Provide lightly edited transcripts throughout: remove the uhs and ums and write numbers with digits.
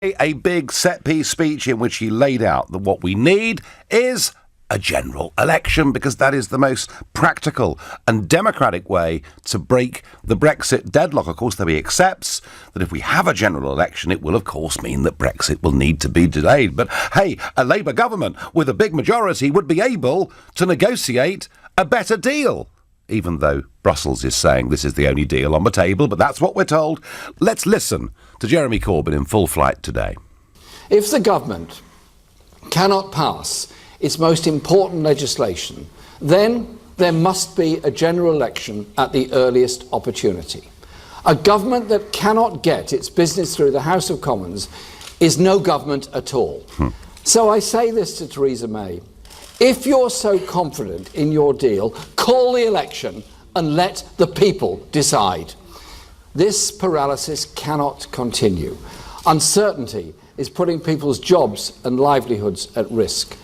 A big set-piece speech in which he laid out that what we need is a general election, because that is the most practical and democratic way to break the Brexit deadlock. Of course, though he accepts that if we have a general election, it will, of course, mean that Brexit will need to be delayed. But, hey, a Labour government with a big majority would be able to negotiate a better deal, even though Brussels is saying this is the only deal on the table, but that's what we're told. Let's listen to Jeremy Corbyn in full flight today. If the government cannot pass its most important legislation, then there must be a general election at the earliest opportunity. A government that cannot get its business through the House of Commons is no government at all. So I say this to Theresa May. If you're so confident in your deal, call the election and let the people decide. This paralysis cannot continue. Uncertainty is putting people's jobs and livelihoods at risk.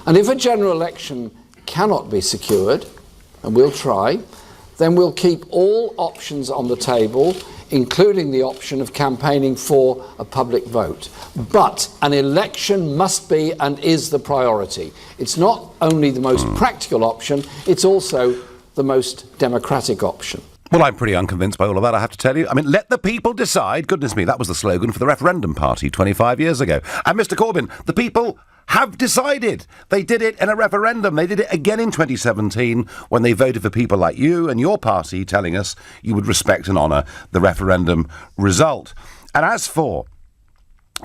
And if a general election cannot be secured, and we'll try, then we'll keep all options on the table, including the option of campaigning for a public vote. But an election must be and is the priority. It's not only the most practical option, it's also the most democratic option. Well, I'm pretty unconvinced by all of that, I have to tell you. I mean, let the people decide. Goodness me, that was the slogan for the referendum party 25 years ago. And Mr Corbyn, the people have decided. They did it in a referendum. They did it again in 2017 when they voted for people like you and your party telling us you would respect and honour the referendum result. And as for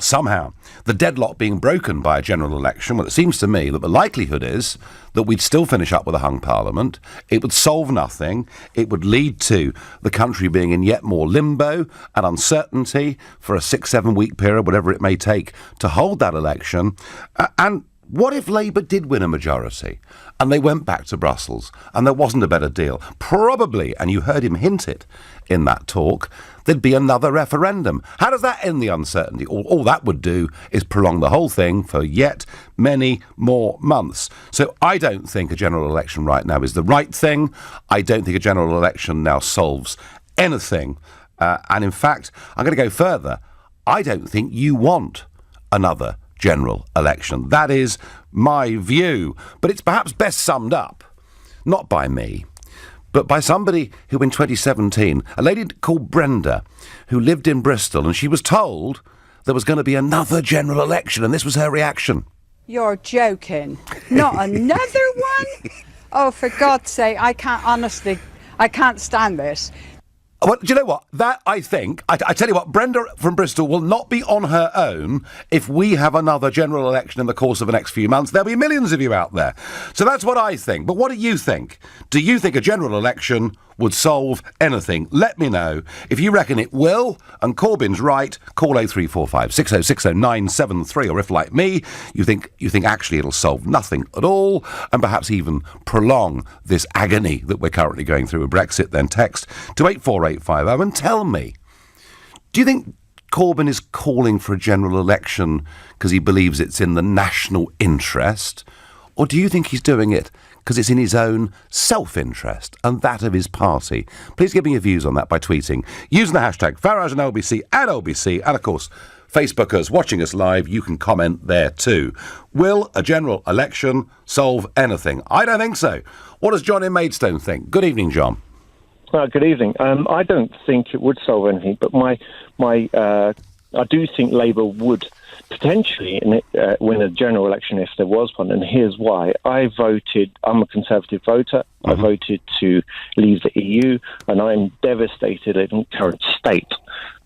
somehow the deadlock being broken by a general election, well, it seems to me that the likelihood is that we'd still finish up with a hung parliament. It would solve nothing. It would lead to the country being in yet more limbo and uncertainty for a 6-7 week period, whatever it may take to hold that election. And what if Labour did win a majority and they went back to Brussels and there wasn't a better deal? Probably, and you heard him hint it in that talk, there'd be another referendum. How does that end the uncertainty? All that would do is prolong the whole thing for yet many more months. So I don't think a general election right now is the right thing. I don't think a general election now solves anything. And in fact, I'm going to go further. I don't think you want another general election. That is my view. But it's perhaps best summed up, not by me, but by somebody who in 2017, a lady called Brenda, who lived in Bristol, and she was told there was going to be another general election, and this was her reaction. You're joking. Not another one? Oh, for God's sake, I can't stand this. Well, do you know what? That, I think, I tell you what, Brenda from Bristol will not be on her own if we have another general election in the course of the next few months. There'll be millions of you out there. So that's what I think. But what do you think? Do you think a general election would solve anything? Let me know. If you reckon it will, and Corbyn's right, call 0345 6060 973. Or if, like me, you think actually it'll solve nothing at all, and perhaps even prolong this agony that we're currently going through with Brexit, then text to 84850 and tell me, do you think Corbyn is calling for a general election because he believes it's in the national interest, or do you think he's doing it because it's in his own self-interest and that of his party? Please give me your views on that by tweeting using the hashtag Farage and LBC and LBC, and of course Facebookers watching us live, you can comment there too. Will a general election solve anything? I don't think so. What does John in Maidstone think? Good evening, John. Good evening. I don't think it would solve anything, but I do think Labour would potentially win a general election if there was one, and here's why. I'm a Conservative voter. I voted to leave the EU, and I'm devastated in the current state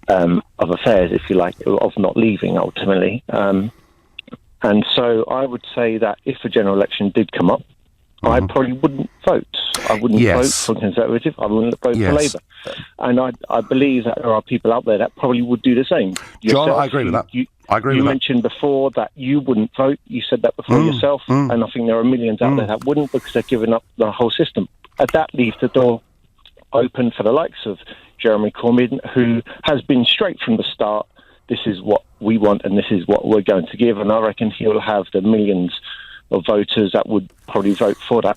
of affairs, if you like, of not leaving ultimately. And so I would say that if a general election did come up, I probably wouldn't vote. I wouldn't vote for Conservative. I wouldn't vote for Labour. And I believe that there are people out there that probably would do the same. John, I agree with that. You mentioned before that you wouldn't vote. You said that before yourself. And I think there are millions out there that wouldn't because they're giving up the whole system. And that leaves the door open for the likes of Jeremy Corbyn, who has been straight from the start, this is what we want and this is what we're going to give. And I reckon he'll have the millions of voters that would probably vote for that.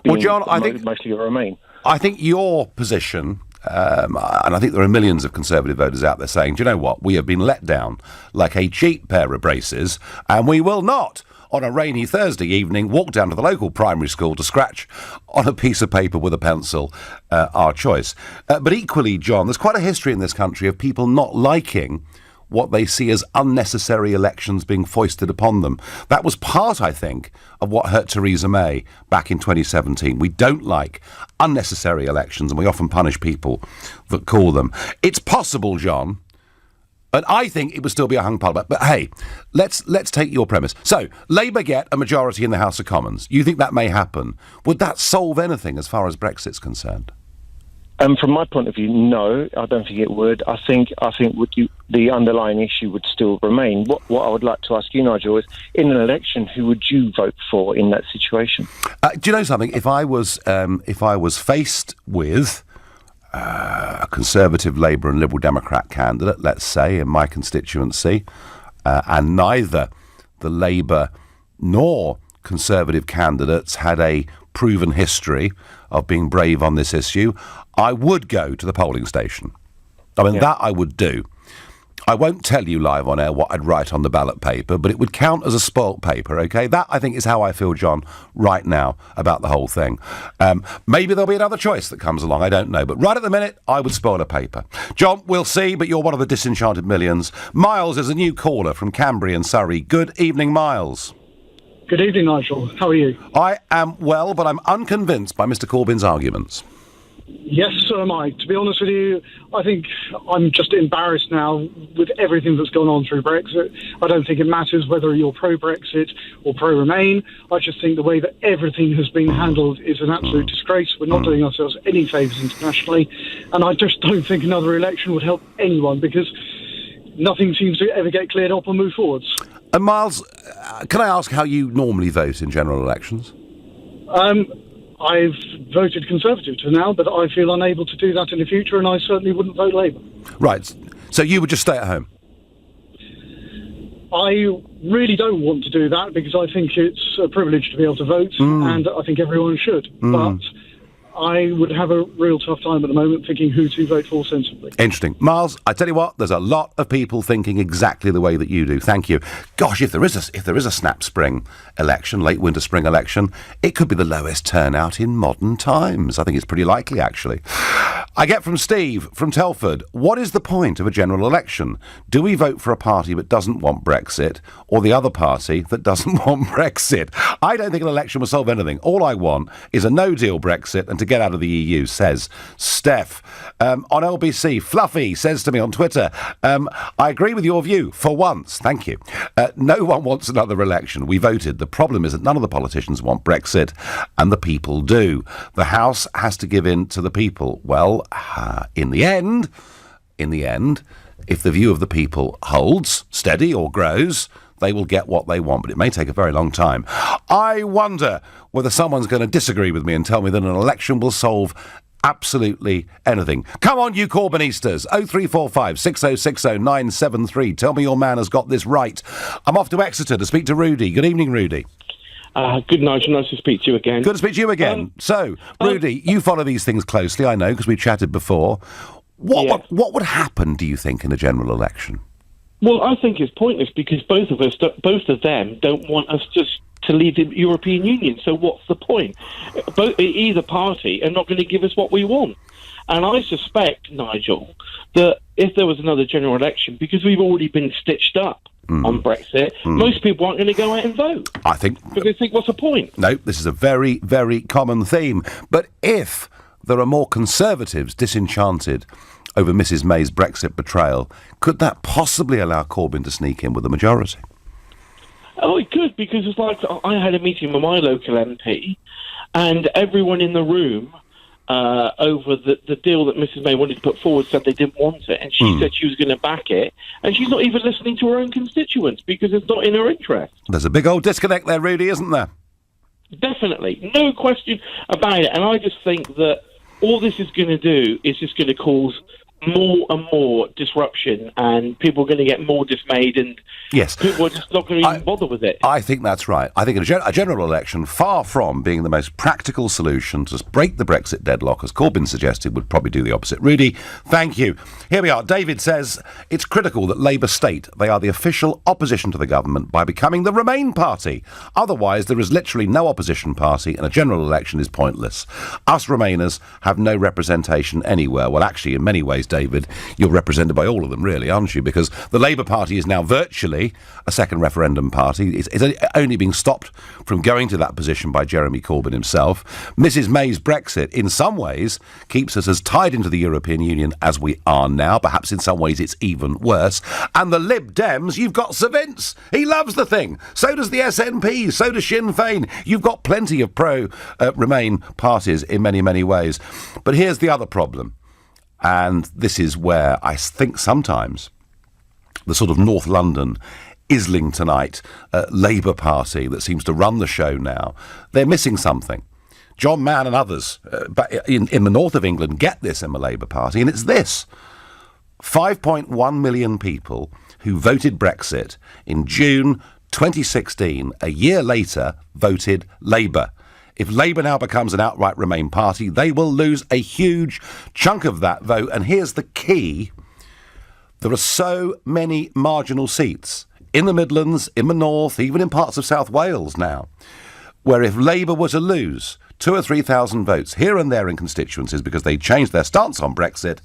Well, John, I think mostly Remain. I think your position and I think there are millions of Conservative voters out there saying, do you know what, we have been let down like a cheap pair of braces, and we will not, on a rainy Thursday evening, walk down to the local primary school to scratch on a piece of paper with a pencil our choice. But equally, John, there's quite a history in this country of people not liking what they see as unnecessary elections being foisted upon them. That was part, I think, of what hurt Theresa May back in 2017. We don't like unnecessary elections, and we often punish people that call them. It's possible, John, and I think it would still be a hung parliament. But hey, let's take your premise. So, Labour get a majority in the House of Commons. You think that may happen? Would that solve anything as far as Brexit's concerned? From my point of view, no, I don't think it would. I think the underlying issue would still remain. What I would like to ask you, Nigel, is in an election, who would you vote for in that situation? Do you know something? If I was faced with a Conservative, Labour and Liberal Democrat candidate, let's say, in my constituency, and neither the Labour nor Conservative candidates had a proven history of being brave on this issue, I would go to the polling station. I mean, that I would do. I won't tell you live on air what I'd write on the ballot paper, but it would count as a spoilt paper, OK? That, I think, is how I feel, John, right now about the whole thing. Maybe there'll be another choice that comes along, I don't know. But right at the minute, I would spoil a paper. John, we'll see, but you're one of the disenchanted millions. Miles is a new caller from Cambria and Surrey. Good evening, Miles. Good evening, Nigel. How are you? I am well, but I'm unconvinced by Mr. Corbyn's arguments. Yes, so am I. To be honest with you, I think I'm just embarrassed now with everything that's gone on through Brexit. I don't think it matters whether you're pro-Brexit or pro-Remain. I just think the way that everything has been handled is an absolute disgrace. We're not doing ourselves any favours internationally. And I just don't think another election would help anyone because nothing seems to ever get cleared up or move forwards. And Miles, can I ask how you normally vote in general elections? I've voted Conservative to now, but I feel unable to do that in the future, and I certainly wouldn't vote Labour. Right. So you would just stay at home? I really don't want to do that because I think it's a privilege to be able to vote, and I think everyone should. But I would have a real tough time at the moment thinking who to vote for sensibly. Interesting. Miles, I tell you what, there's a lot of people thinking exactly the way that you do. Thank you. Gosh, if there is a snap spring election, late winter spring election, it could be the lowest turnout in modern times. I think it's pretty likely, actually. I get from Steve from Telford, what is the point of a general election? Do we vote for a party that doesn't want Brexit or the other party that doesn't want Brexit? I don't think an election will solve anything. All I want is a no-deal Brexit and to get out of the EU, says Steph. On LBC, Fluffy says to me on Twitter, I agree with your view, for once. Thank you. No one wants another election. We voted. The problem is that none of the politicians want Brexit, and the people do. The House has to give in to the people. Well, in the end, if the view of the people holds steady or grows, they will get what they want, but it may take a very long time. I wonder whether someone's going to disagree with me and tell me that an election will solve absolutely anything. Come on, you Corbynistas. 0345 6060 973. Tell me your man has got this right. I'm off to Exeter to speak to Rudy. Good evening, Rudy. Good, Nigel. Nice to speak to you again. Good to speak to you again. Rudy, you follow these things closely, I know, because we've chatted before. What would happen, do you think, in a general election? Well, I think it's pointless because both of them don't want us to leave the European Union. So what's the point? Either party are not going to give us what we want. And I suspect, Nigel, that if there was another general election, because we've already been stitched up on Brexit, most people aren't going to go out and vote. I think... Because they think, what's the point? No, this is a very, very common theme. But if there are more Conservatives disenchanted over Mrs May's Brexit betrayal, could that possibly allow Corbyn to sneak in with the majority? Oh, it could, because it's like I had a meeting with my local MP, and everyone in the room over the deal that Mrs May wanted to put forward said they didn't want it, and she said she was going to back it, and she's not even listening to her own constituents because it's not in her interest. There's a big old disconnect there, Rudy, isn't there? Definitely. No question about it. And I just think that all this is going to do is just going to cause more and more disruption, and people are going to get more dismayed, and Yes. people are just not going to even bother with it. I think that's right. I think a general election, far from being the most practical solution to break the Brexit deadlock, as Corbyn suggested, would probably do the opposite. Rudy, thank you. Here we are. David says it's critical that Labour state they are the official opposition to the government by becoming the Remain party. Otherwise, there is literally no opposition party and a general election is pointless. Us Remainers have no representation anywhere. Well, actually, in many ways, David, you're represented by all of them, really, aren't you? Because the Labour Party is now virtually a second referendum party. It's only being stopped from going to that position by Jeremy Corbyn himself. Mrs May's Brexit, in some ways, keeps us as tied into the European Union as we are now. Perhaps in some ways it's even worse. And the Lib Dems, you've got Sir Vince. He loves the thing. So does the SNP. So does Sinn Féin. You've got plenty of pro-Remain parties in many, many ways. But here's the other problem. And this is where I think sometimes the sort of North London, Islingtonite Labour Party that seems to run the show now, they're missing something. John Mann and others in the north of England get this in the Labour Party, and it's this. 5.1 million people who voted Brexit in June 2016, a year later, voted Labour. If Labour now becomes an outright Remain party, they will lose a huge chunk of that vote. And here's the key. There are so many marginal seats in the Midlands, in the North, even in parts of South Wales now, where if Labour were to lose 2,000 or 3,000 votes here and there in constituencies because they changed their stance on Brexit,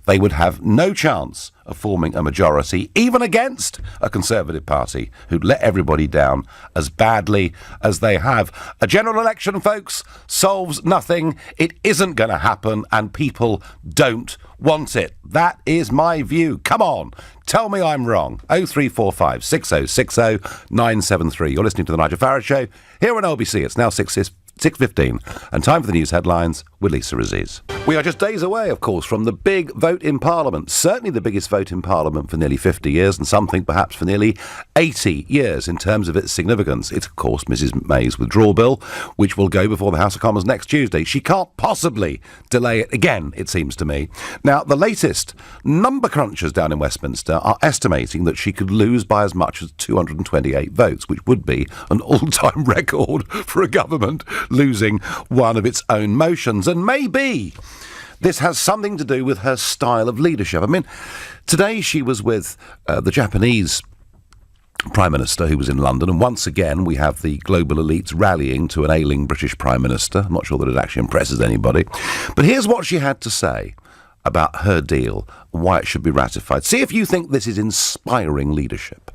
they would have no chance of forming a majority, even against a Conservative Party who'd let everybody down as badly as they have. A general election, folks, solves nothing. It isn't going to happen, and people don't want it. That is my view. Come on, tell me I'm wrong. 0345 6060 973. You're listening to The Nigel Farage Show here on LBC. It's now 6:15, and time for the news headlines with Lisa Aziz. We are just days away, of course, from the big vote in Parliament. Certainly the biggest vote in Parliament for nearly 50 years, and some think perhaps for nearly 80 years in terms of its significance. It's, of course, Mrs May's withdrawal bill, which will go before the House of Commons next Tuesday. She can't possibly delay it again, it seems to me. Now, the latest number crunchers down in Westminster are estimating that she could lose by as much as 228 votes, which would be an all-time record for a government losing one of its own motions. And maybe this has something to do with her style of leadership. I mean, today she was with the Japanese Prime Minister, who was in London, and once again we have the global elites rallying to an ailing British Prime Minister. I'm not sure that it actually impresses anybody. But here's what she had to say about her deal and why it should be ratified. See if you think this is inspiring leadership.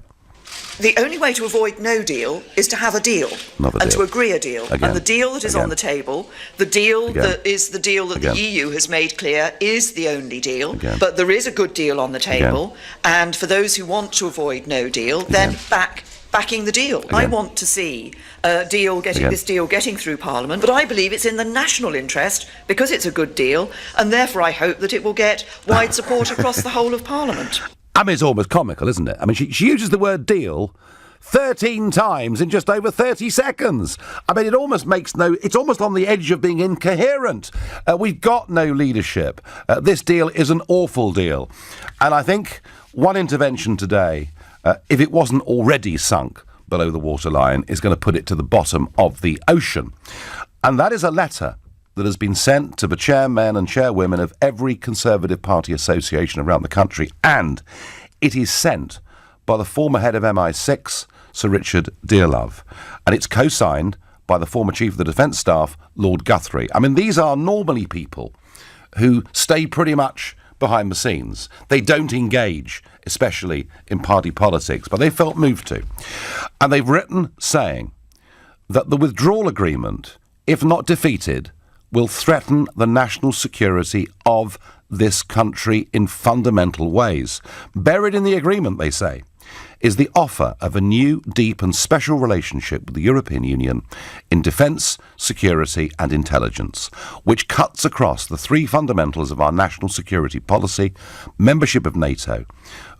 The only way to avoid no deal is to have a deal and to agree a deal. Again. And the deal that is on the table, the deal that is the deal that the EU has made clear is the only deal. But there is a good deal on the table. And for those who want to avoid no deal, then backing the deal. I want to see this deal getting through Parliament, but I believe it's in the national interest because it's a good deal, and therefore I hope that it will get wide support across the whole of Parliament. I mean, it's almost comical, isn't it? I mean, she uses the word deal 13 times in just over 30 seconds. I mean, it's almost on the edge of being incoherent. We've got no leadership. This deal is an awful deal. And I think one intervention today, if it wasn't already sunk below the waterline, is going to put it to the bottom of the ocean. And that is a letter that has been sent to the chairmen and chairwomen of every Conservative Party association around the country, and it is sent by the former head of MI6, Sir Richard Dearlove, and it's co-signed by the former Chief of the Defence Staff, Lord Guthrie. I mean, these are normally people who stay pretty much behind the scenes. They don't engage, especially in party politics, but they felt moved to. And they've written saying that the withdrawal agreement, if not defeated, will threaten the national security of this country in fundamental ways. Buried in the agreement, they say, is the offer of a new, deep and special relationship with the European Union in defence, security and intelligence, which cuts across the three fundamentals of our national security policy: membership of NATO,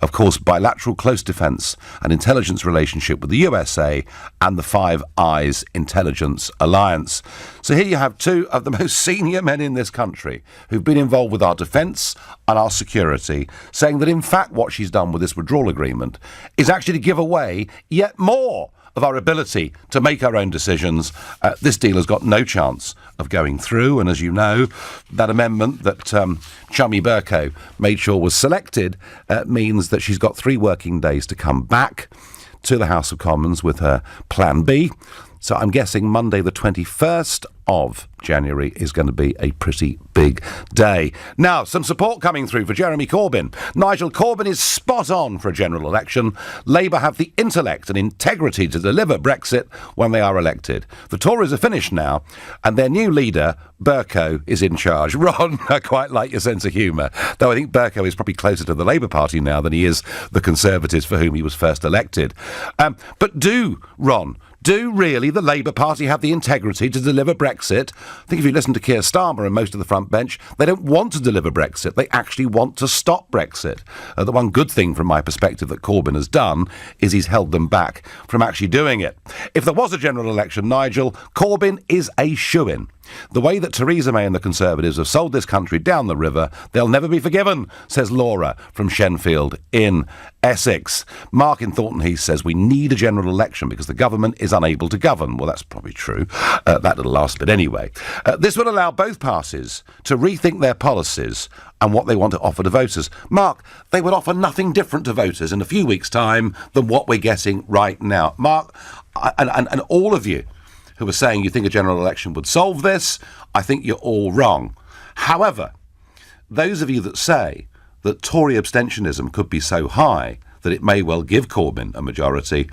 of course bilateral close defence and intelligence relationship with the USA, and the Five Eyes intelligence alliance. So here you have two of the most senior men in this country who've been involved with our defence and our security, saying that in fact what she's done with this withdrawal agreement is actually to give away yet more of our ability to make our own decisions. This deal has got no chance of going through, and as you know, that amendment that Chummy Bercow made sure was selected means that she's got 3 working days to come back to the House of Commons with her Plan B. So I'm guessing Monday the 21st of January is going to be a pretty big day. Now, some support coming through for Jeremy Corbyn. Nigel Corbyn is spot on for a general election. Labour have the intellect and integrity to deliver Brexit when they are elected. The Tories are finished now, and their new leader, Bercow, is in charge. Ron, I quite like your sense of humour, though I think Bercow is probably closer to the Labour Party now than he is the Conservatives for whom he was first elected. But Ron, do really the Labour Party have the integrity to deliver Brexit? I think if you listen to Keir Starmer and most of the front bench, they don't want to deliver Brexit. They actually want to stop Brexit. The one good thing from my perspective that Corbyn has done is he's held them back from actually doing it. If there was a general election, Nigel, Corbyn is a shoo-in. The way that Theresa May and the Conservatives have sold this country down the river, they'll never be forgiven, says Laura from Shenfield in Essex. Mark in Thornton Heath says we need a general election because the government is unable to govern. Well, that's probably true. That little last bit anyway. This would allow both parties to rethink their policies and what they want to offer to voters. Mark, they would offer nothing different to voters in a few weeks' time than what we're getting right now. Mark, and all of you who are saying you think a general election would solve this, I think you're all wrong. However, those of you that say that Tory abstentionism could be so high that it may well give Corbyn a majority,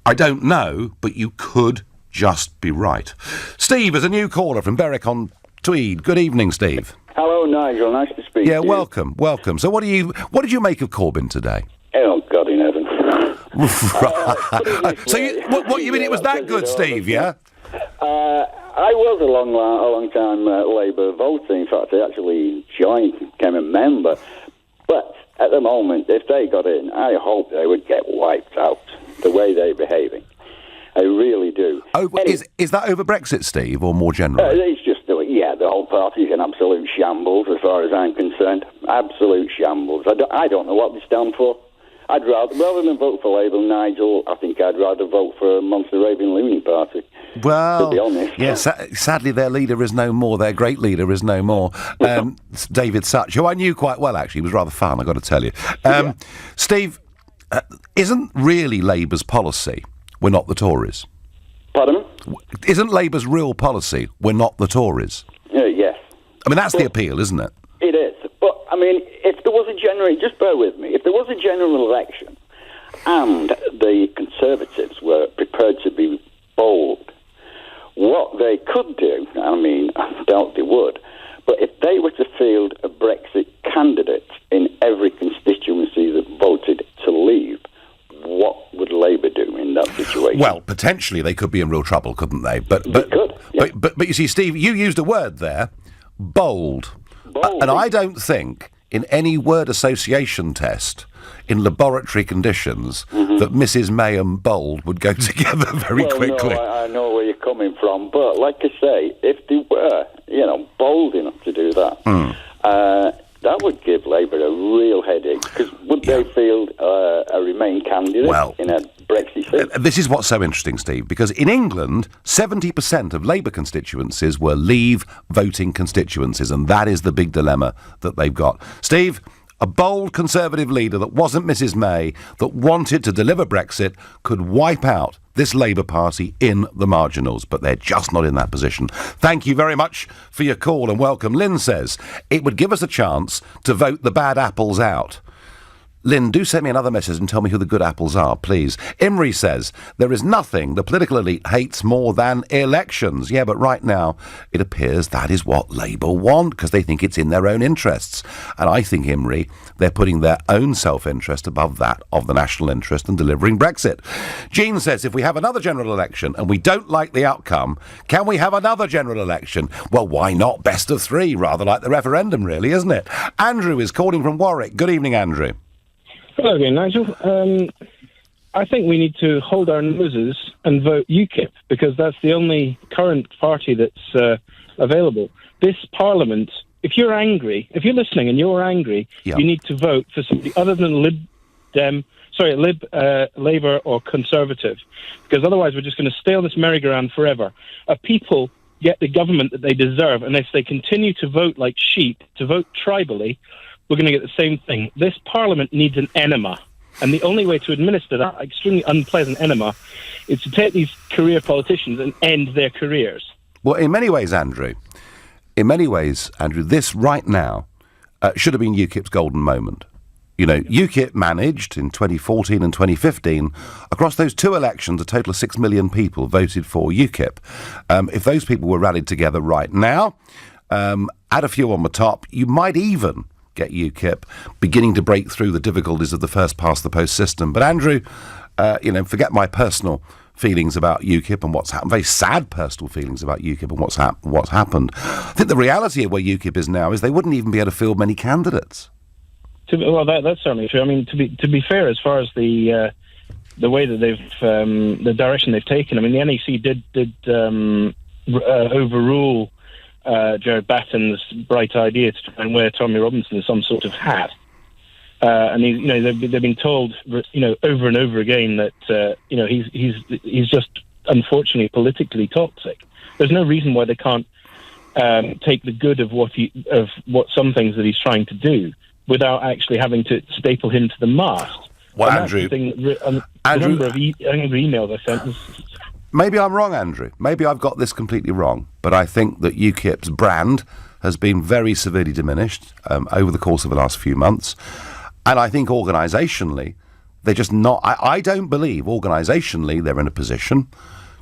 I don't know, but you could just be right. Steve is a new caller from Berwick-on-Tweed. Good evening, Steve. Hello, Nigel. Nice to speak to you. Yeah, welcome. So what did you make of Corbyn today? Oh, God in heaven. So what you mean it was that good, Steve, yeah? I was a long time Labour voter. In fact, I actually became a member. But at the moment, if they got in, I hope they would get wiped out the way they're behaving. I really do. Oh, is that over Brexit, Steve, or more generally? It's just, the whole party's in absolute shambles as far as I'm concerned. Absolute shambles. I don't know what they stand for. I'd rather than vote for Labour, Nigel, I think I'd rather vote for a monster raving loony party. Well, to be honest. Yeah, sadly their leader is no more. Their great leader is no more. David Such, who I knew quite well, actually. He was rather fun, I've got to tell you. Steve, isn't really Labour's policy, we're not the Tories? Pardon? Isn't Labour's real policy, we're not the Tories? Yes. I mean, that's the appeal, isn't it? It is. But, I mean, if there was a general... Just bear with me. If there was a general election and the Conservatives were prepared to be bold, what they could do, I mean, I doubt they would, but if they were to field a Brexit candidate in every constituency that voted to leave, what would Labour do in that situation? Well, potentially they could be in real trouble, couldn't they? But could, yeah. but you see, Steve, you used a word there, bold. And I don't think in any word association test in laboratory conditions that Mrs. May and bold would go together very quickly. No, I know where you're coming from, but like I say, if they were, bold enough to do that, that would give Labour a real headache, because would they field a Remain candidate in a Brexit seat? This is what's so interesting, Steve, because in England, 70% of Labour constituencies were Leave voting constituencies, and that is the big dilemma that they've got. Steve, a bold Conservative leader that wasn't Mrs. May, that wanted to deliver Brexit, could wipe out this Labour Party in the marginals, but they're just not in that position. Thank you very much for your call and welcome. Lynn says, it would give us a chance to vote the bad apples out. Lynn, do send me another message and tell me who the good apples are, please. Imri says, there is nothing the political elite hates more than elections. Yeah, but right now, it appears that is what Labour want, because they think it's in their own interests. And I think, Imri, they're putting their own self-interest above that of the national interest and delivering Brexit. Jean says, if we have another general election and we don't like the outcome, can we have another general election? Well, why not best of three, rather like the referendum, really, isn't it? Andrew is calling from Warwick. Good evening, Andrew. Hello again, Nigel. I think we need to hold our noses and vote UKIP, because that's the only current party that's available. This Parliament, if you're angry, if you're listening and you're angry, you need to vote for somebody other than Labour or Conservative, because otherwise we're just going to stay on this merry-go-round forever. People get the government that they deserve, and if they continue to vote like sheep, to vote tribally, we're going to get the same thing. This Parliament needs an enema, and the only way to administer that extremely unpleasant enema is to take these career politicians and end their careers. Well, in many ways, Andrew, this right now should have been UKIP's golden moment. You know, UKIP managed in 2014 and 2015, across those two elections, a total of 6 million people voted for UKIP. If those people were rallied together right now, add a few on the top, you might even get UKIP beginning to break through the difficulties of the first-past-the-post system. But Andrew, forget my personal feelings about UKIP and what's happened, very sad personal feelings about UKIP and what's happened. I think the reality of where UKIP is now is they wouldn't even be able to field many candidates. Well, that's certainly true. I mean, to be fair, as far as the way that they've the direction they've taken, I mean, the NEC did overrule Jared Batten's bright idea to try and wear Tommy Robinson as some sort of hat, and they've been told over and over again that he's just unfortunately politically toxic. There's no reason why they can't take the good of what some things that he's trying to do without actually having to staple him to the mast. Well, and Andrew, the number of angry emails I sent was... Maybe I'm wrong, Andrew. Maybe I've got this completely wrong. But I think that UKIP's brand has been very severely diminished over the course of the last few months. And I think organisationally, they're just not... I don't believe organisationally they're in a position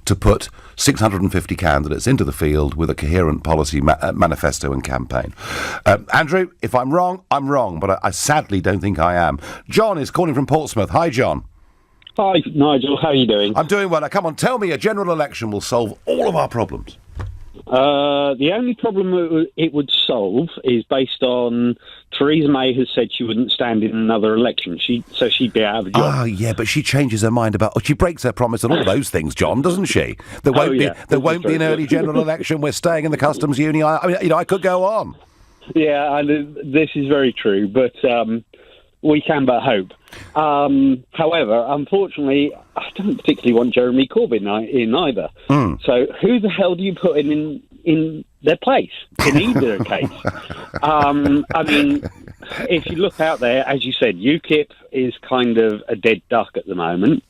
to put 650 candidates into the field with a coherent policy manifesto and campaign. Andrew, if I'm wrong, I'm wrong, but I sadly don't think I am. John is calling from Portsmouth. Hi, John. Hi, Nigel. How are you doing? I'm doing well. Now, come on, tell me a general election will solve all of our problems. The only problem it would solve is based on Theresa May has said she wouldn't stand in another election, so she'd be out of a job. Oh, yeah, but she changes her mind she breaks her promise and all those things, John, doesn't she? There won't be an early general election. We're staying in the customs union. I could go on. Yeah, and this is very true, but we can but hope. However, unfortunately, I don't particularly want Jeremy Corbyn in either. So who the hell do you put in their place in either case? I mean, if you look out there, as you said, UKIP is kind of a dead duck at the moment.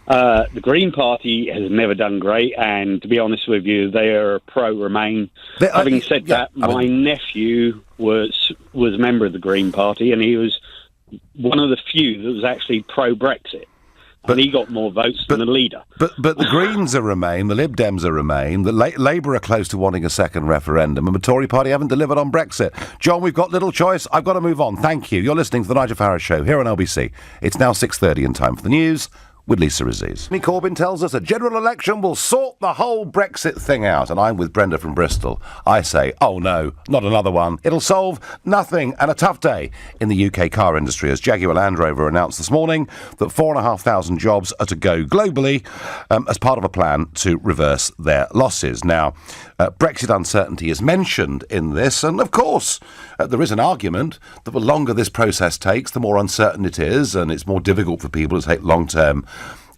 The Green Party has never done great, and to be honest with you, they are pro-Remain. Having said that, my nephew was a member of the Green Party, and he was one of the few that was actually pro-Brexit. But he got more votes than the leader. But the Greens are Remain, the Lib Dems are Remain, the Labour are close to wanting a second referendum, and the Tory party haven't delivered on Brexit. John, we've got little choice. I've got to move on. Thank you. You're listening to the Nigel Farage Show here on LBC. It's now 6:30 and time for the news with Lisa Aziz. Corbyn tells us a general election will sort the whole Brexit thing out, and I'm with Brenda from Bristol. I say, oh no, not another one. It'll solve nothing, and a tough day in the UK car industry as Jaguar Land Rover announced this morning that 4,500 jobs are to go globally as part of a plan to reverse their losses. Now, Brexit uncertainty is mentioned in this, and of course, there is an argument that the longer this process takes, the more uncertain it is, and it's more difficult for people to take long-term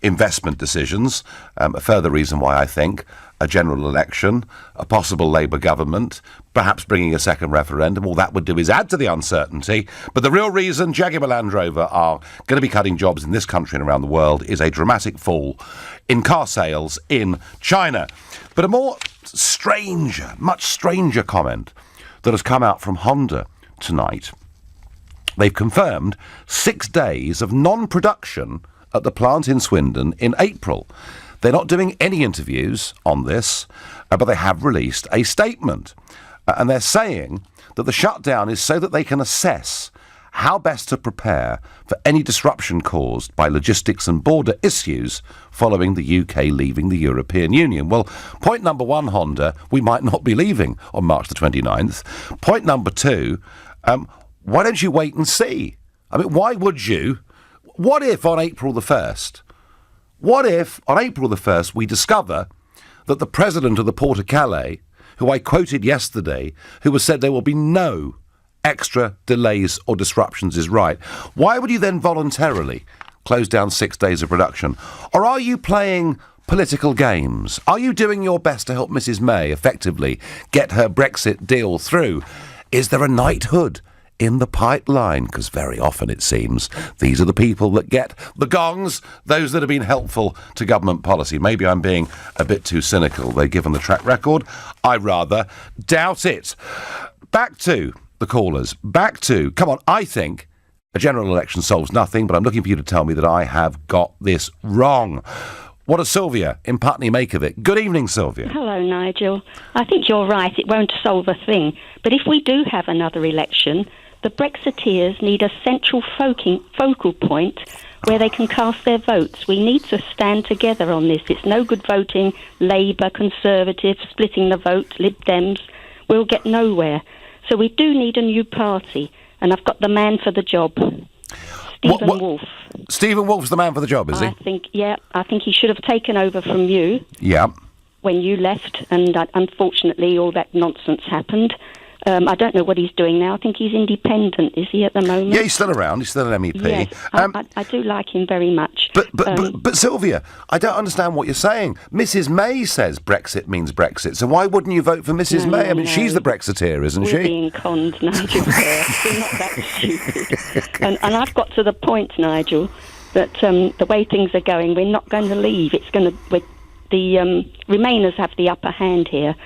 investment decisions. A further reason why I think a general election, a possible Labour government, perhaps bringing a second referendum, all that would do is add to the uncertainty. But the real reason Jaguar Land Rover are going to be cutting jobs in this country and around the world is a dramatic fall in car sales in China. But a more much stranger comment that has come out from Honda tonight they've confirmed 6 days of non-production at the plant in Swindon in April. They're not doing any interviews on this, but they have released a statement. And they're saying that the shutdown is so that they can assess how best to prepare for any disruption caused by logistics and border issues following the UK leaving the European Union. Well, point number one, Honda, we might not be leaving on March the 29th. Point number two, why don't you wait and see? I mean, why would you? What if on April the 1st, we discover that the president of the Port of Calais, who I quoted yesterday, who has said there will be no extra delays or disruptions, is right? Why would you then voluntarily close down 6 days of production? Or are you playing political games? Are you doing your best to help Mrs May effectively get her Brexit deal through? Is there a knighthood in the pipeline? Because very often, it seems, these are the people that get the gongs, those that have been helpful to government policy. Maybe I'm being a bit too cynical. They've given the track record. I rather doubt it. Back to the callers. Come on, I think a general election solves nothing, but I'm looking for you to tell me that I have got this wrong. What does Sylvia in Putney make of it? Good evening, Sylvia. Hello, Nigel. I think you're right. It won't solve a thing. But if we do have another election, the Brexiteers need a central focal point where they can cast their votes. We need to stand together on this. It's no good voting Labour, Conservative, splitting the vote, Lib Dems. We'll get nowhere. So we do need a new party, and I've got the man for the job, Stephen Wolf. Stephen Wolf's the man for the job, is he? I think he should have taken over from you. Yeah. When you left, and unfortunately all that nonsense happened. I don't know what he's doing now. I think he's independent, is he, at the moment? Yeah, he's still around. He's still an MEP. Yes, I do like him very much. But Sylvia, I don't understand what you're saying. Mrs May says Brexit means Brexit, so why wouldn't you vote for Mrs May? I mean, she's the Brexiteer, isn't she? We're being conned, Nigel. We're not that stupid. And I've got to the point, Nigel, that the way things are going, we're not going to leave. The Remainers have the upper hand here.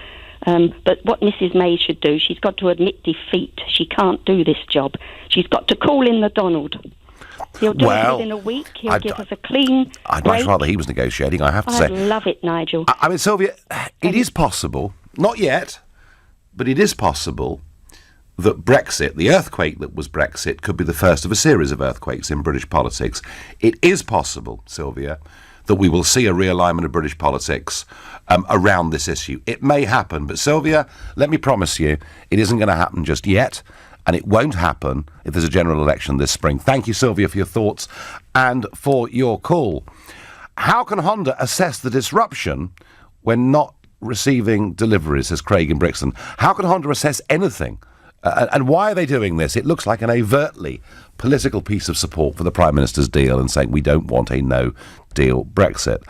But what Mrs May should do, she's got to admit defeat. She can't do this job. She's got to call in the Donald. He'll do it within a week. He'll give us a clean I'd much rather he was negotiating, I have to say. I love it, Nigel. I mean, Sylvia, it is possible, not yet, but it is possible that Brexit, the earthquake that was Brexit, could be the first of a series of earthquakes in British politics. It is possible, Sylvia, that we will see a realignment of British politics around this issue. It may happen, but Sylvia, let me promise you, it isn't going to happen just yet, and it won't happen if there's a general election this spring. Thank you, Sylvia, for your thoughts and for your call. How can Honda assess the disruption when not receiving deliveries, says Craig in Brixton? How can Honda assess anything? And why are they doing this? It looks like an overtly political piece of support for the Prime Minister's deal and saying we don't want a no-deal Brexit.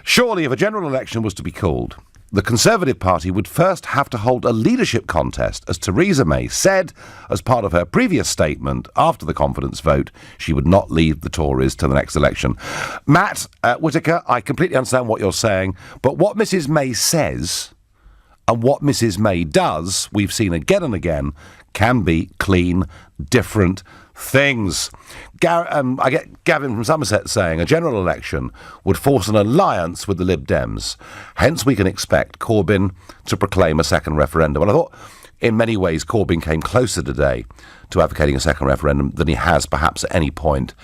Surely, if a general election was to be called, the Conservative Party would first have to hold a leadership contest, as Theresa May said as part of her previous statement after the confidence vote she would not leave the Tories to the next election. Matt Whitaker, I completely understand what you're saying, but what Mrs May says and what Mrs May does, we've seen again and again, can be clean, different things. I get Gavin from Somerset saying a general election would force an alliance with the Lib Dems. Hence we can expect Corbyn to proclaim a second referendum. And I thought in many ways Corbyn came closer today to advocating a second referendum than he has perhaps at any point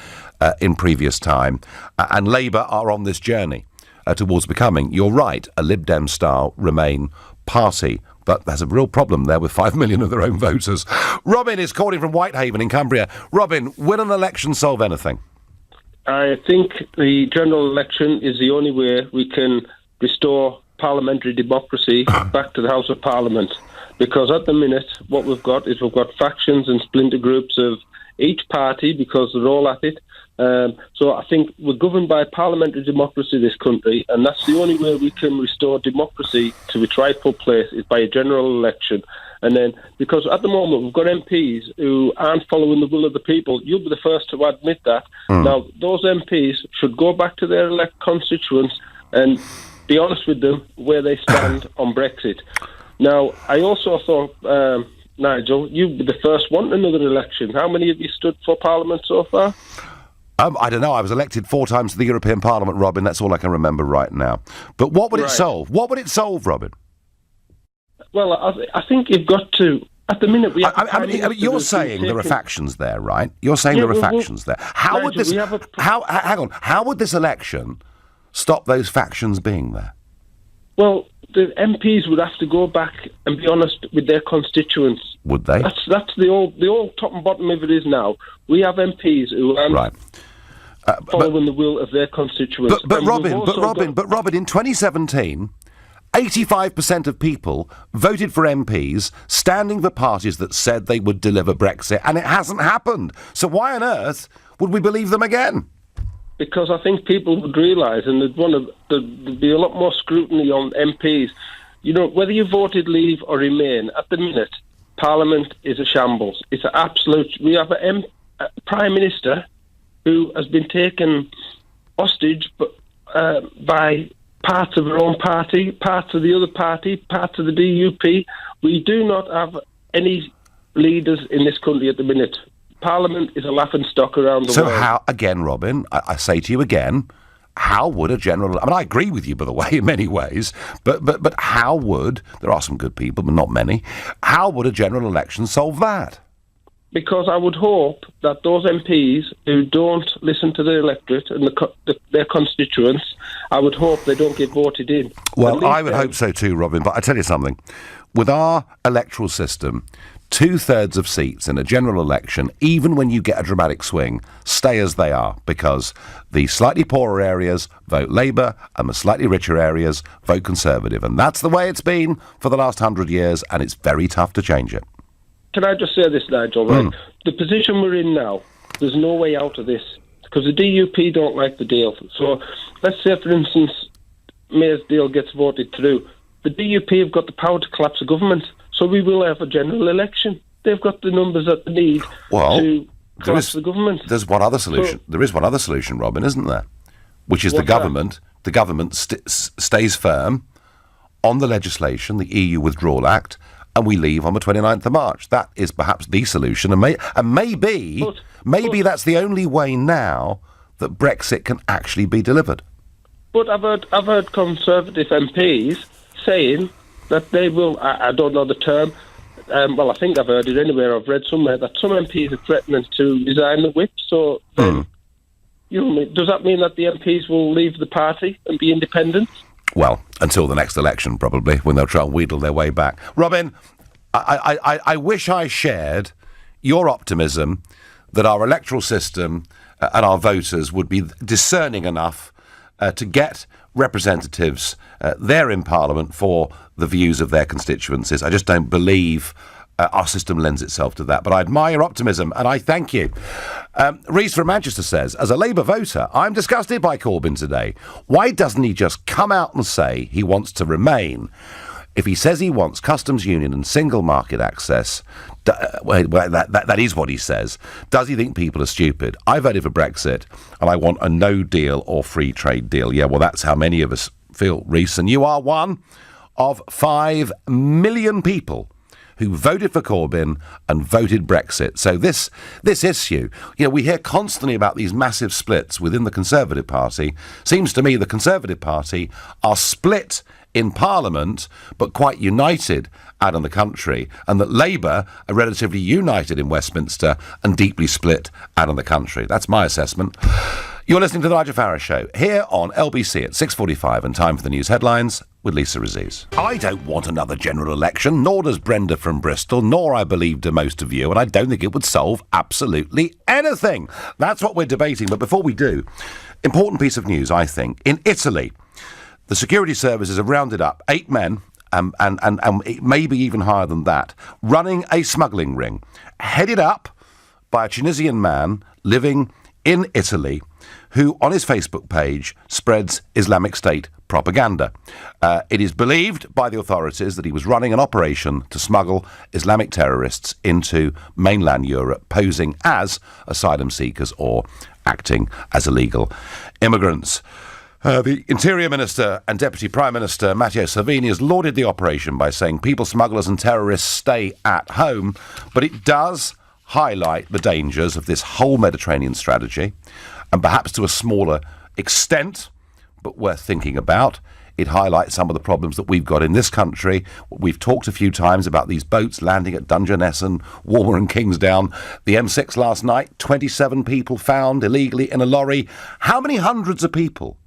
in previous time. And Labour are on this journey towards becoming, you're right, a Lib Dem style Remain party, but there's a real problem there with 5 million of their own voters. Robin is calling from Whitehaven in Cumbria. Robin, will an election solve anything? I think the general election is the only way we can restore parliamentary democracy back to the House of Parliament, because at the minute what we've got factions and splinter groups of each party because they're all at it. So I think we're governed by parliamentary democracy, this country, and that's the only way we can restore democracy to its rightful place is by a general election. And then, because at the moment we've got MPs who aren't following the will of the people, you'll be the first to admit that. Now, those MPs should go back to their elect constituents and be honest with them where they stand on Brexit. Now, I also thought Nigel, you'd be the first one in another election. How many have you stood for Parliament so far? I don't know. I was elected 4 times to the European Parliament, Robin. That's all I can remember right now. But what would it solve? What would it solve, Robin? Well, I think you've got to... At the minute, we have... you're saying there are factions there, right? You're saying there are factions there. How would this... hang on. How would this election stop those factions being there? Well, the MPs would have to go back and be honest with their constituents. Would they? That's the old top and bottom of it is now. We have MPs who aren't following the will of their constituents. But Robin, in 2017, 85% of people voted for MPs standing for parties that said they would deliver Brexit, and it hasn't happened. So why on earth would we believe them again? Because I think people would realise, and there'd be a lot more scrutiny on MPs. You know, whether you voted Leave or Remain, at the minute, Parliament is a shambles. It's an absolute... We have a Prime Minister who has been taken hostage by parts of her own party, parts of the other party, parts of the DUP. We do not have any leaders in this country at the minute. Parliament is a laughing stock around the world. So how, again, Robin, I say to you again, how would a general... I mean, I agree with you, by the way, in many ways, but how would... There are some good people, but not many. How would a general election solve that? Because I would hope that those MPs who don't listen to the electorate and their constituents, I would hope they don't get voted in. Well, I would hope so too, Robin, but I tell you something. With our electoral system... 2/3 of seats in a general election, even when you get a dramatic swing, stay as they are, because the slightly poorer areas vote Labour and the slightly richer areas vote Conservative. And that's the way it's been for the last 100 years, and it's very tough to change it. Can I just say this, Nigel? Right? The position we're in now, there's no way out of this, because the DUP don't like the deal. So let's say, for instance, May's deal gets voted through. The DUP have got the power to collapse the government. So we will have a general election. They've got the numbers that they need to collapse the government. There's one other solution. There is one other solution, Robin, isn't there? Which is the government. The government stays firm on the legislation, the EU Withdrawal Act, and we leave on the 29th of March. That is perhaps the solution, and maybe that's the only way now that Brexit can actually be delivered. But I've heard Conservative MPs saying that they will, I don't know the term, well, I think I've heard it anywhere, I've read somewhere, that some MPs are threatening to resign the whip, so then, does that mean that the MPs will leave the party and be independent? Well, until the next election, probably, when they'll try and wheedle their way back. Robin, I wish I shared your optimism that our electoral system and our voters would be discerning enough to get representatives there in Parliament for the views of their constituencies. I just don't believe our system lends itself to that. But I admire your optimism, and I thank you. Reese from Manchester says, as a Labour voter, I'm disgusted by Corbyn today. Why doesn't he just come out and say he wants to remain? If he says he wants customs union and single market access, that is what he says. Does he think people are stupid? I voted for Brexit, and I want a no deal or free trade deal. Yeah, well, that's how many of us feel, Reese. And you are one of 5 million people who voted for Corbyn and voted Brexit. So this issue, we hear constantly about these massive splits within the Conservative Party. Seems to me the Conservative Party are split in Parliament, but quite united out in the country, and that Labour are relatively united in Westminster and deeply split out in the country. That's my assessment. You're listening to The Nigel Farage Show, here on LBC at 6:45, and time for the news headlines with Lisa Aziz. I don't want another general election, nor does Brenda from Bristol, nor, I believe, do most of you, and I don't think it would solve absolutely anything. That's what we're debating, but before we do, important piece of news, I think. In Italy, the security services have rounded up 8 men, and maybe even higher than that, running a smuggling ring, headed up by a Tunisian man living in Italy, who on his Facebook page spreads Islamic State propaganda. It is believed by the authorities that he was running an operation to smuggle Islamic terrorists into mainland Europe, posing as asylum seekers or acting as illegal immigrants. The Interior Minister and Deputy Prime Minister Matteo Salvini has lauded the operation by saying people smugglers and terrorists stay at home, but it does highlight the dangers of this whole Mediterranean strategy, and perhaps to a smaller extent, but worth thinking about, it highlights some of the problems that we've got in this country. We've talked a few times about these boats landing at Dungeness, Walmer and Kingsdown. The M6 last night, 27 people found illegally in a lorry. How many hundreds of people?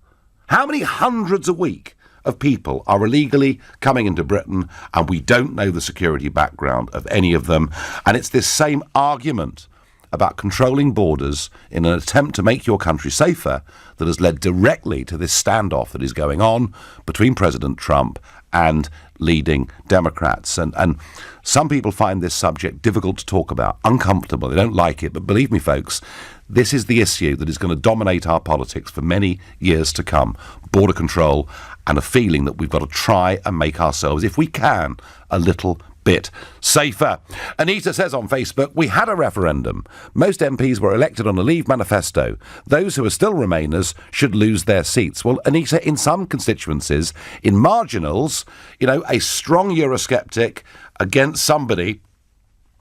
How many hundreds a week of people are illegally coming into Britain, and we don't know the security background of any of them? And it's this same argument about controlling borders in an attempt to make your country safer that has led directly to this standoff that is going on between President Trump and leading Democrats. And some people find this subject difficult to talk about, uncomfortable. They don't like it. But believe me, folks, this is the issue that is going to dominate our politics for many years to come. Border control and a feeling that we've got to try and make ourselves, if we can, a little bit safer. Anita says on Facebook, we had a referendum. Most MPs were elected on a Leave manifesto. Those who are still Remainers should lose their seats. Well, Anita, in some constituencies, in marginals, a strong Eurosceptic against somebody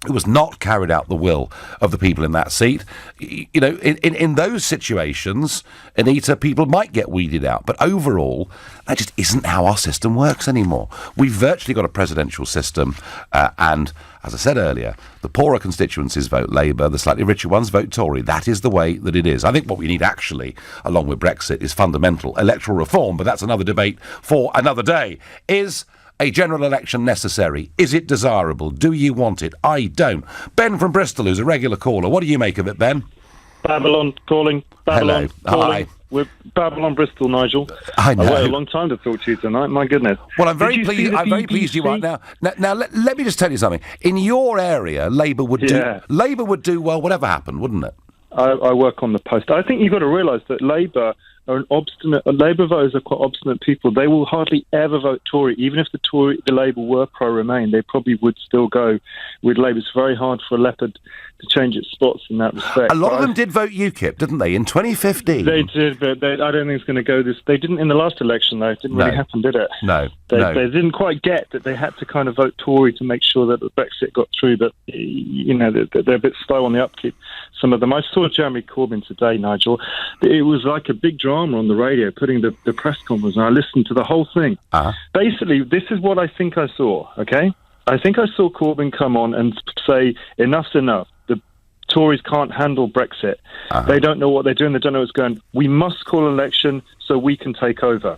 who has not carried out the will of the people in that seat. In those situations, Anita, people might get weeded out. But overall, that just isn't how our system works anymore. We've virtually got a presidential system, and, as I said earlier, the poorer constituencies vote Labour, the slightly richer ones vote Tory. That is the way that it is. I think what we need actually, along with Brexit, is fundamental electoral reform, but that's another debate for another day. Is a general election necessary? Is it desirable? Do you want it? I don't. Ben from Bristol, who's a regular caller. What do you make of it, Ben? Babylon calling. Babylon Hello. calling. Hi. We're Babylon Bristol, Nigel. I know. I waited a long time to talk to you tonight. My goodness. Well, I'm very pleased. I'm very pleased you are now. Now, let me just tell you something. In your area, Labour would do well, whatever happened, wouldn't it? I work on the Post. I think you've got to realise that Labour are Labour voters are quite obstinate people. They will hardly ever vote Tory. Even if the Labour were pro-Remain, they probably would still go with Labour. It's very hard for a leopard to change its spots in that respect. A lot of them did vote UKIP, didn't they, in 2015? They did, but I don't think it's going to go this. They didn't in the last election, though. It didn't really happen, did it? No. They didn't quite get that they had to kind of vote Tory to make sure that the Brexit got through, but, they're a bit slow on the upkeep, some of them. I saw Jeremy Corbyn today, Nigel. It was like a big drama on the radio, putting the press conference, and I listened to the whole thing. Basically, this is what I think I saw, okay? I think I saw Corbyn come on and say, enough's enough. The Tories can't handle Brexit. They don't know what they're doing. They don't know what's going on. We must call an election so we can take over.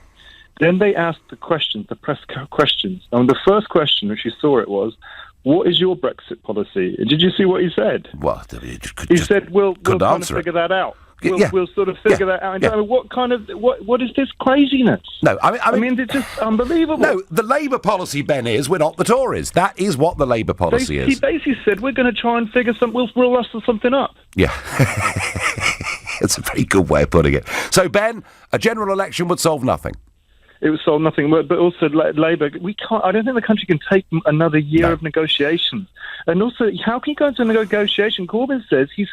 Then they asked the questions, the press questions. And the first question, if you saw it, was, what is your Brexit policy? Did you see what he said? Well, he said, we'll kind of figure that out. We'll sort of figure that out. And what is this craziness? No, I mean, it's just unbelievable. No, the Labour policy, Ben, is we're not the Tories. That is what the Labour policy is. He basically said we're going to try and figure we'll rustle something up. Yeah. It's a very good way of putting it. So, Ben, a general election would solve nothing. It would solve nothing, but also Labour, we can't. I don't think the country can take another year of negotiations. And also, how can you go into a negotiation? Corbyn says he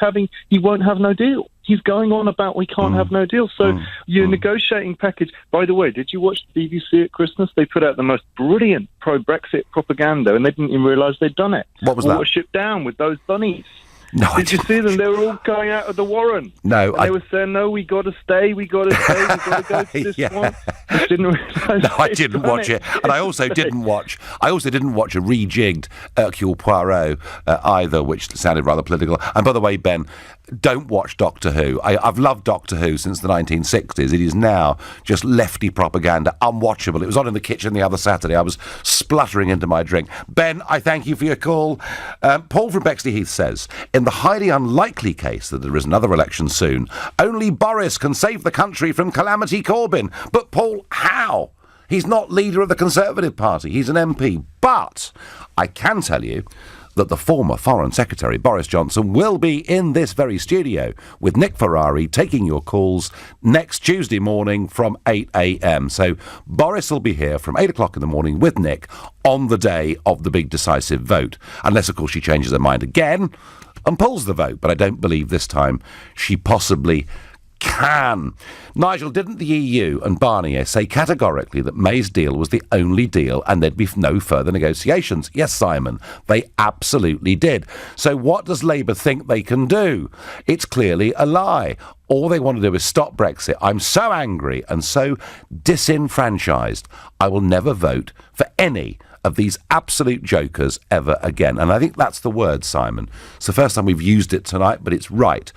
won't have no deal. He's going on about we can't have no deal. So your negotiating package. By the way, did you watch the BBC at Christmas? They put out the most brilliant pro-Brexit propaganda, and they didn't even realise they'd done it. What was that? Watership Down with those bunnies. No, did you see them? They were all going out of the Warren. No, and they were saying, "No, we got to stay. We got to stay. We got to go to this one." I didn't realise. No, I didn't watch it, and I also didn't watch a rejigged Hercule Poirot either, which sounded rather political. And by the way, Ben, don't watch Doctor Who. I've loved Doctor Who since the 1960s. It is now just lefty propaganda, unwatchable. It was on in the kitchen the other Saturday. I was spluttering into my drink. Ben, I thank you for your call. Paul from Bexley Heath says, in the highly unlikely case that there is another election soon, only Boris can save the country from calamity Corbyn. But Paul, how? He's not leader of the Conservative Party. He's an MP. But I can tell you that the former Foreign Secretary, Boris Johnson, will be in this very studio with Nick Ferrari taking your calls next Tuesday morning from 8 a.m. So Boris will be here from 8 o'clock in the morning with Nick on the day of the big decisive vote. Unless, of course, she changes her mind again and pulls the vote. But I don't believe this time she possibly can. Nigel, didn't the EU and Barnier say categorically that May's deal was the only deal and there'd be no further negotiations? Yes, Simon, they absolutely did. So what does Labour think they can do? It's clearly a lie. All they want to do is stop Brexit. I'm so angry and so disenfranchised. I will never vote for any of these absolute jokers ever again. And I think that's the word, Simon. It's the first time we've used it tonight, but it's right.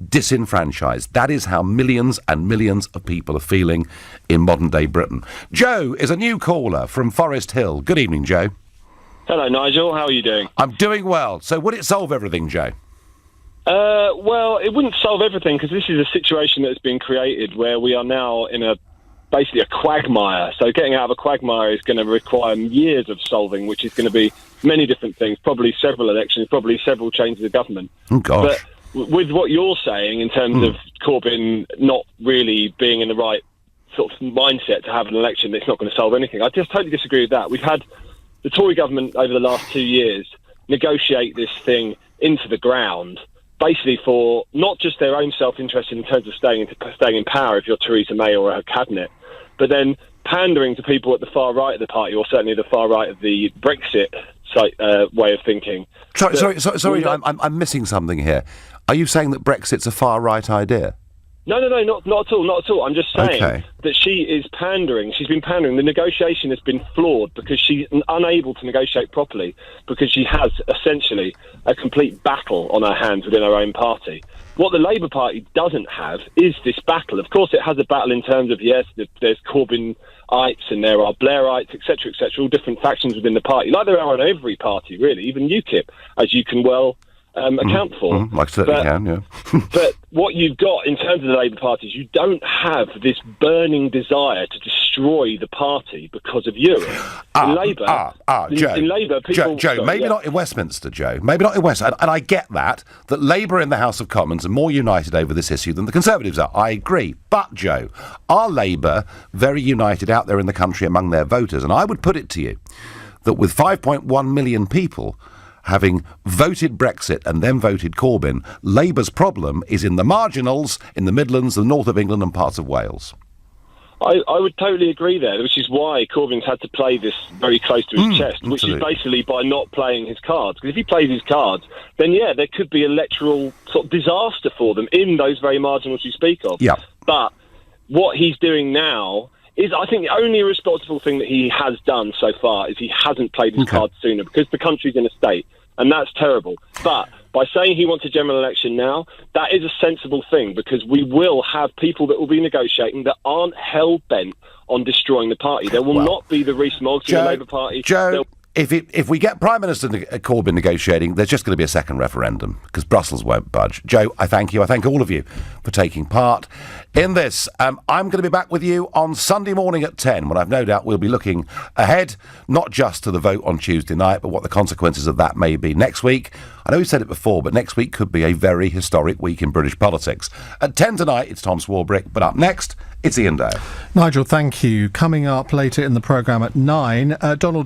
Disenfranchised. That is how millions and millions of people are feeling in modern-day Britain. Joe is a new caller from Forest Hill. Good evening, Joe. Hello, Nigel. How are you doing? I'm doing well. So would it solve everything, Joe? Well, it wouldn't solve everything because this is a situation that has been created where we are now in basically a quagmire. So getting out of a quagmire is going to require years of solving, which is going to be many different things, probably several elections, probably several changes of government. Oh, gosh. But with what you're saying in terms of Corbyn not really being in the right sort of mindset to have an election that's not going to solve anything, I just totally disagree with that. We've had the Tory government over the last 2 years negotiate this thing into the ground, basically for not just their own self-interest in terms of staying in power if you're Theresa May or her cabinet, but then pandering to people at the far right of the party, or certainly the far right of the Brexit way of thinking. Sorry, I'm missing something here. Are you saying that Brexit's a far right idea? No, not at all. I'm just saying that she is pandering. She's been pandering. The negotiation has been flawed because she's unable to negotiate properly because she has essentially a complete battle on her hands within her own party. What the Labour Party doesn't have is this battle. Of course, it has a battle in terms of, yes, there's Corbynites and there are Blairites, etc., all different factions within the party, like there are on every party, really, even UKIP, as you can well account for. I certainly can, yeah. But what you've got in terms of the Labour Party is you don't have this burning desire to destroy the party because of Europe. In Labour, people... Joe, not in Westminster, Joe. Maybe not in Westminster. And I get that Labour in the House of Commons are more united over this issue than the Conservatives are. I agree. But, Joe, are Labour very united out there in the country among their voters? And I would put it to you that with 5.1 million people having voted Brexit and then voted Corbyn, Labour's problem is in the marginals, in the Midlands, the north of England and parts of Wales. I would totally agree there, which is why Corbyn's had to play this very close to his chest, which is basically by not playing his cards. Because if he plays his cards, then, yeah, there could be electoral sort of disaster for them in those very marginals you speak of. Yeah. But what he's doing now is, I think, the only responsible thing that he has done so far is he hasn't played his cards sooner because the country's in a state. And that's terrible. But by saying he wants a general election now, that is a sensible thing because we will have people that will be negotiating that aren't hell-bent on destroying the party. There will not be the Rees-Mogg in the Labour Party. Joe, if we get Prime Minister Corbyn negotiating, there's just going to be a second referendum because Brussels won't budge. Joe, I thank you. I thank all of you for taking part in this. I'm going to be back with you on Sunday morning at 10 when I've no doubt we'll be looking ahead, not just to the vote on Tuesday night, but what the consequences of that may be next week. I know we've said it before, but next week could be a very historic week in British politics. At 10 tonight, it's Tom Swarbrick, but up next, it's Ian Dale. Nigel, thank you. Coming up later in the programme at 9, Donald Trump